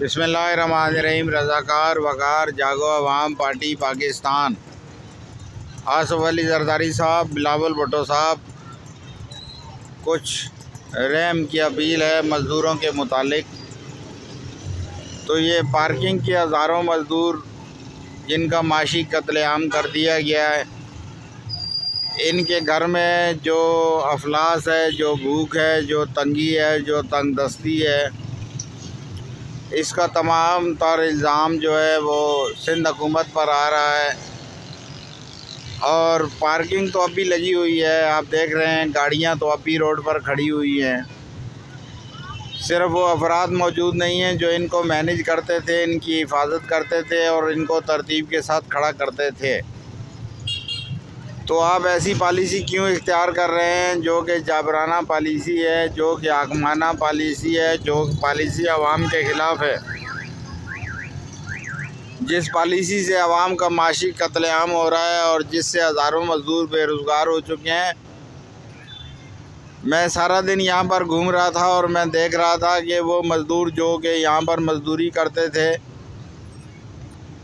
بسم اللہ الرحمن الرحیم۔ رضاکار وقار جاگو عوام پارٹی پاکستان، آصف علی زرداری صاحب، بلاول بھٹو صاحب، کچھ رحم کی اپیل ہے مزدوروں کے متعلق۔ تو یہ پارکنگ کے ہزاروں مزدور جن کا معاشی قتل عام کر دیا گیا ہے، ان کے گھر میں جو افلاس ہے، جو بھوک ہے، جو تنگی ہے، جو تنگ دستی ہے، اس کا تمام تر الزام جو ہے وہ سندھ حکومت پر آ رہا ہے۔ اور پارکنگ تو اب بھی لگی ہوئی ہے، آپ دیکھ رہے ہیں گاڑیاں تو اب بھی روڈ پر کھڑی ہوئی ہیں۔ صرف وہ افراد موجود نہیں ہیں جو ان کو مینیج کرتے تھے، ان کی حفاظت کرتے تھے اور ان کو ترتیب کے ساتھ کھڑا کرتے تھے۔ تو آپ ایسی پالیسی کیوں اختیار کر رہے ہیں جو کہ جابرانہ پالیسی ہے، جو کہ حاکمانہ پالیسی ہے، جو پالیسی عوام کے خلاف ہے، جس پالیسی سے عوام کا معاشی قتل عام ہو رہا ہے اور جس سے ہزاروں مزدور بے روزگار ہو چکے ہیں۔ میں سارا دن یہاں پر گھوم رہا تھا اور میں دیکھ رہا تھا کہ وہ مزدور جو کہ یہاں پر مزدوری کرتے تھے،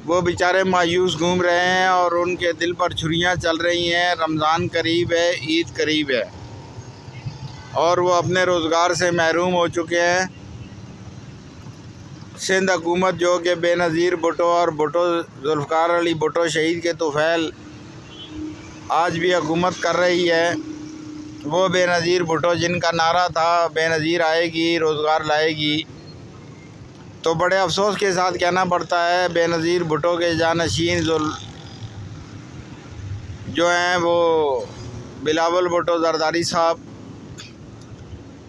وہ بیچارے مایوس گھوم رہے ہیں اور ان کے دل پر چھریاں چل رہی ہیں۔ رمضان قریب ہے، عید قریب ہے اور وہ اپنے روزگار سے محروم ہو چکے ہیں۔ سندھ حکومت جو کہ بے نظیر بھٹو اور ذوالفقار علی بھٹو شہید کے طفیل آج بھی حکومت کر رہی ہے، وہ بے نظیر بھٹو جن کا نعرہ تھا بے نظیر آئے گی، روزگار لائے گی، تو بڑے افسوس کے ساتھ کہنا پڑتا ہے بے نظیر بھٹو کے جانشین جو ہیں وہ بلاول بھٹو زرداری صاحب،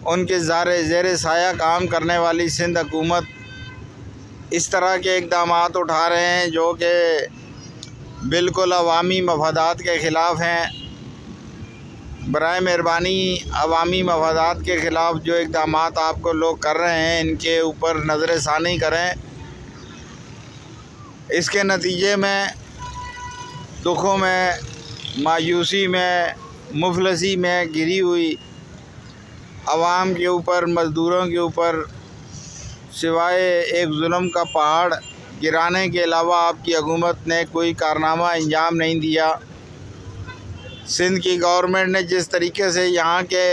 ان کے زیر سایہ کام کرنے والی سندھ حکومت اس طرح کے اقدامات اٹھا رہے ہیں جو کہ بالکل عوامی مفادات کے خلاف ہیں۔ برائے مہربانی عوامی مفادات کے خلاف جو اقدامات آپ کو لوگ کر رہے ہیں، ان کے اوپر نظر ثانی کریں۔ اس کے نتیجے میں دکھوں میں، مایوسی میں، مفلسی میں گری ہوئی عوام کے اوپر، مزدوروں کے اوپر سوائے ایک ظلم کا پہاڑ گرانے کے علاوہ آپ کی حکومت نے کوئی کارنامہ انجام نہیں دیا۔ سندھ کی گورنمنٹ نے جس طریقے سے یہاں کے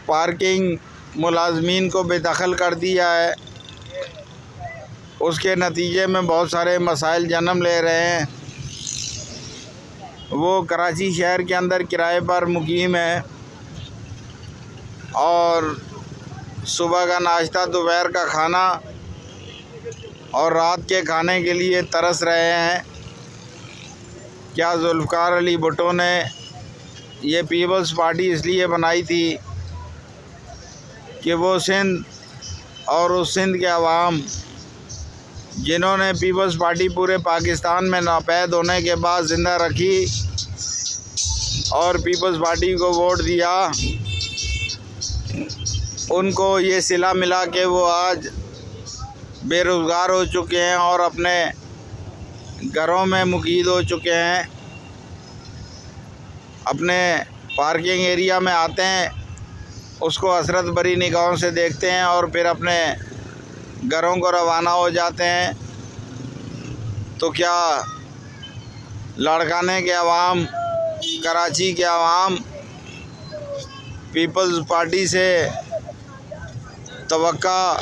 پارکنگ ملازمین کو بے دخل کر دیا ہے، اس کے نتیجے میں بہت سارے مسائل جنم لے رہے ہیں۔ وہ کراچی شہر کے اندر کرائے پر مقیم ہے اور صبح کا ناشتہ، دوپہر کا کھانا اور رات کے کھانے کے لیے ترس رہے ہیں۔ کیا ذوالفقار علی بھٹو نے یہ پیپلز پارٹی اس لیے بنائی تھی کہ وہ سندھ اور اس سندھ کے عوام جنہوں نے پیپلز پارٹی پورے پاکستان میں ناپید ہونے کے بعد زندہ رکھی اور پیپلز پارٹی کو ووٹ دیا، ان کو یہ صلہ ملا کہ وہ آج بے روزگار ہو چکے ہیں اور اپنے گھروں میں مقید ہو چکے ہیں، اپنے پارکنگ ایریا میں آتے ہیں، اس کو حسرت بھری نگاہوں سے دیکھتے ہیں اور پھر اپنے گھروں کو روانہ ہو جاتے ہیں۔ تو کیا لاڑکانے کے عوام، کراچی کے عوام پیپلز پارٹی سے توقع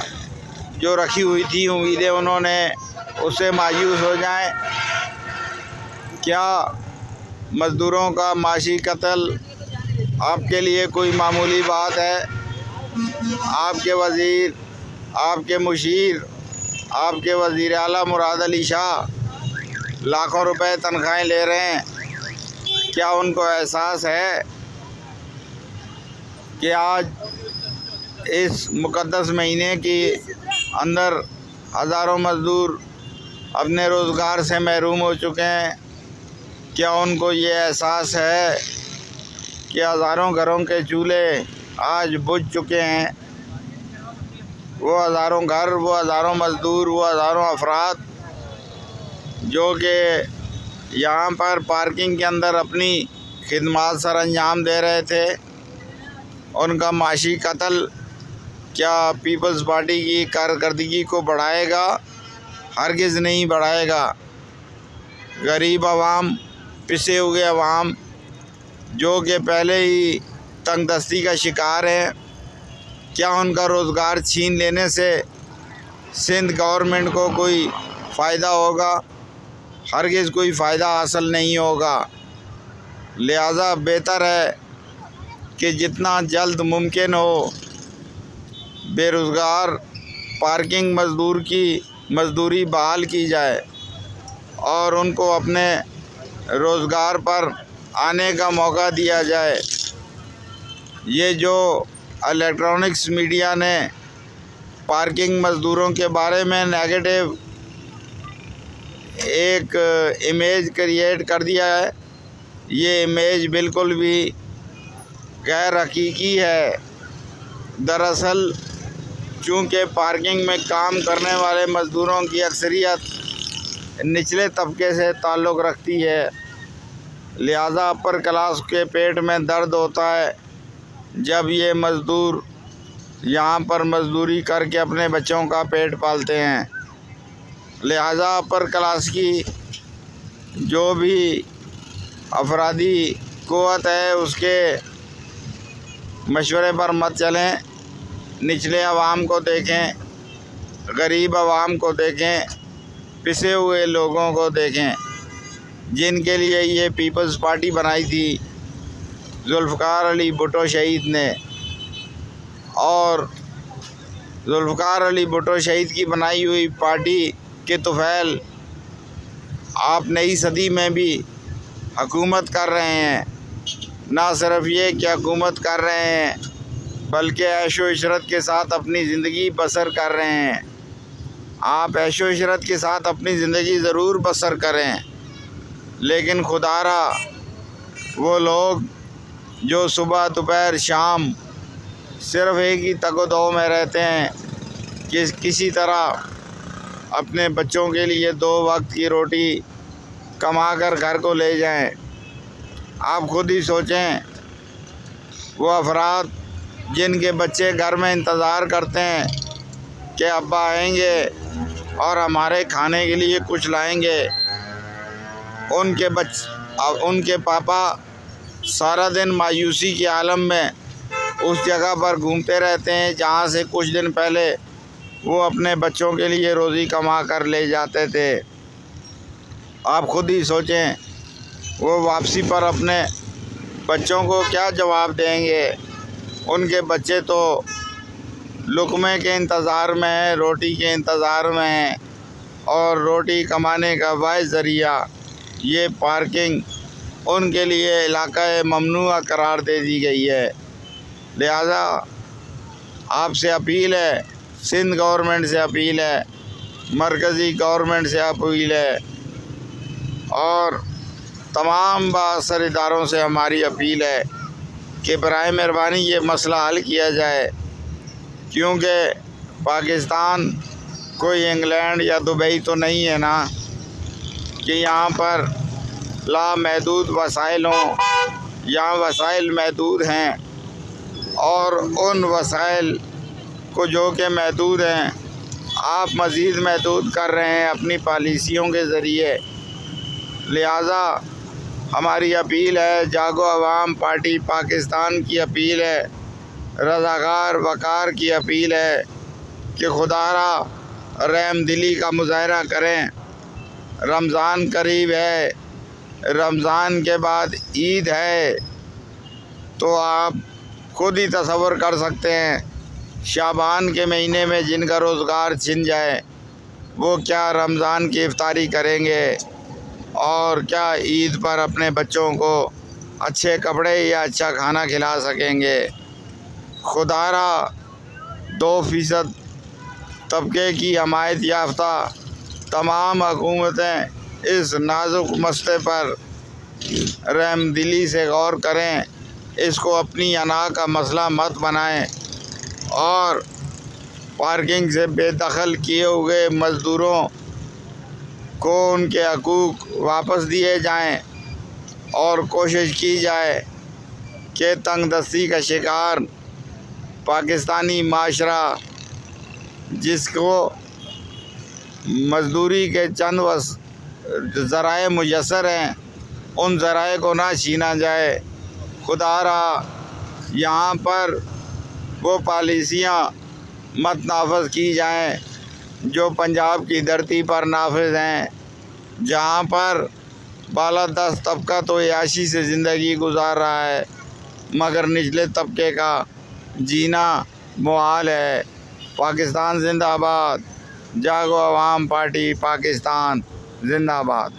جو رکھی ہوئی تھی، امیدیں انہوں نے، اس سے مایوس ہو جائیں؟ کیا مزدوروں کا معاشی قتل آپ کے لیے کوئی معمولی بات ہے؟ آپ کے وزیر، آپ کے مشیر، آپ کے وزیر اعلیٰ مراد علی شاہ لاکھوں روپے تنخواہیں لے رہے ہیں۔ کیا ان کو احساس ہے کہ آج اس مقدس مہینے کے اندر ہزاروں مزدور اپنے روزگار سے محروم ہو چکے ہیں؟ کیا ان کو یہ احساس ہے کہ ہزاروں گھروں کے چولہے آج بجھ چکے ہیں؟ وہ ہزاروں گھر، وہ ہزاروں مزدور، وہ ہزاروں افراد جو کہ یہاں پر پارکنگ کے اندر اپنی خدمات سر انجام دے رہے تھے، ان کا معاشی قتل کیا پیپلز پارٹی کی کارکردگی کو بڑھائے گا؟ ہرگز نہیں بڑھائے گا۔ غریب عوام، پسے ہوئے عوام جو کہ پہلے ہی تنگ دستی کا شکار ہیں، کیا ان کا روزگار چھین لینے سے سندھ گورنمنٹ کو کوئی فائدہ ہوگا؟ ہرگز کوئی فائدہ حاصل نہیں ہوگا۔ لہذا بہتر ہے کہ جتنا جلد ممکن ہو بے روزگار پارکنگ مزدور کی مزدوری بحال کی جائے اور ان کو اپنے روزگار پر آنے کا موقع دیا جائے۔ یہ جو الیکٹرانکس میڈیا نے پارکنگ مزدوروں کے بارے میں نیگیٹو ایک امیج کریٹ کر دیا ہے، یہ امیج بالکل بھی غیر حقیقی ہے۔ دراصل چونکہ پارکنگ میں کام کرنے والے مزدوروں کی اکثریت نچلے طبقے سے تعلق رکھتی ہے، لہذا اپر کلاس کے پیٹ میں درد ہوتا ہے جب یہ مزدور یہاں پر مزدوری کر کے اپنے بچوں کا پیٹ پالتے ہیں۔ لہذا اپر کلاس کی جو بھی افرادی قوت ہے اس کے مشورے پر مت چلیں، نچلے عوام کو دیکھیں، غریب عوام کو دیکھیں، پسے ہوئے لوگوں کو دیکھیں جن کے لیے یہ پیپلز پارٹی بنائی تھی ذوالفقار علی بھٹو شہید نے۔ اور ذوالفقار علی بھٹو شہید کی بنائی ہوئی پارٹی کے طفیل آپ نئی صدی میں بھی حکومت کر رہے ہیں۔ نہ صرف یہ کہ حکومت کر رہے ہیں بلکہ عیش و عشرت کے ساتھ اپنی زندگی بسر کر رہے ہیں۔ آپ عیش و عشرت کے ساتھ اپنی زندگی ضرور بسر کریں، لیکن خدا را وہ لوگ جو صبح دوپہر شام صرف ایک ہی تگ و دو میں رہتے ہیں کہ کسی طرح اپنے بچوں کے لیے 2 وقت کی روٹی کما کر گھر کو لے جائیں۔ آپ خود ہی سوچیں، وہ افراد جن کے بچے گھر میں انتظار کرتے ہیں کہ ابا آئیں گے اور ہمارے کھانے کے لیے کچھ لائیں گے، ان کے پاپا سارا دن مایوسی کے عالم میں اس جگہ پر گھومتے رہتے ہیں جہاں سے کچھ دن پہلے وہ اپنے بچوں کے لیے روزی کما کر لے جاتے تھے۔ آپ خود ہی سوچیں، وہ واپسی پر اپنے بچوں کو کیا جواب دیں گے؟ ان کے بچے تو لقمے کے انتظار میں ہیں، روٹی کے انتظار میں ہیں، اور روٹی کمانے کا واحد ذریعہ یہ پارکنگ ان کے لیے علاقہ ممنوعہ قرار دے دی گئی ہے۔ لہذا آپ سے اپیل ہے، سندھ گورنمنٹ سے اپیل ہے، مرکزی گورنمنٹ سے اپیل ہے، اور تمام بااثر اداروں سے ہماری اپیل ہے کہ برائے مہربانی یہ مسئلہ حل کیا جائے، کیونکہ پاکستان کوئی انگلینڈ یا دبئی تو نہیں ہے نا کہ یہاں پر لامحدود وسائل ہوں۔ یہاں وسائل محدود ہیں، اور ان وسائل کو جو کہ محدود ہیں آپ مزید محدود کر رہے ہیں اپنی پالیسیوں کے ذریعے۔ لہذا ہماری اپیل ہے، جاگو عوام پارٹی پاکستان کی اپیل ہے، رضاکار وقار کی اپیل ہے کہ خدا را رحم دلی کا مظاہرہ کریں۔ رمضان قریب ہے، رمضان کے بعد عید ہے، تو آپ خود ہی تصور کر سکتے ہیں شعبان کے مہینے میں جن کا روزگار چھن جائے وہ کیا رمضان کی افطاری کریں گے، اور کیا عید پر اپنے بچوں کو اچھے کپڑے یا اچھا کھانا کھلا سکیں گے۔ خدا را 2% طبقے کی حمایت یافتہ تمام حکومتیں اس نازک مسئلے پر رحم دلی سے غور کریں، اس کو اپنی انا کا مسئلہ مت بنائیں، اور پارکنگ سے بے دخل کیے ہوئے مزدوروں کو ان کے حقوق واپس دیے جائیں، اور کوشش کی جائے کہ تنگ دستی کا شکار پاکستانی معاشرہ جس کو مزدوری کے چند ذرائع میسر ہیں ان ذرائع کو نہ چھینا جائے۔ خدا را یہاں پر وہ پالیسیاں مت نافذ کی جائیں جو پنجاب کی دھرتی پر نافذ ہیں، جہاں پر بالادست طبقہ تو عیاشی سے زندگی گزار رہا ہے مگر نچلے طبقے کا جینا محال ہے۔ پاکستان زندہ باد، جاگو عوام پارٹی پاکستان زندہ باد۔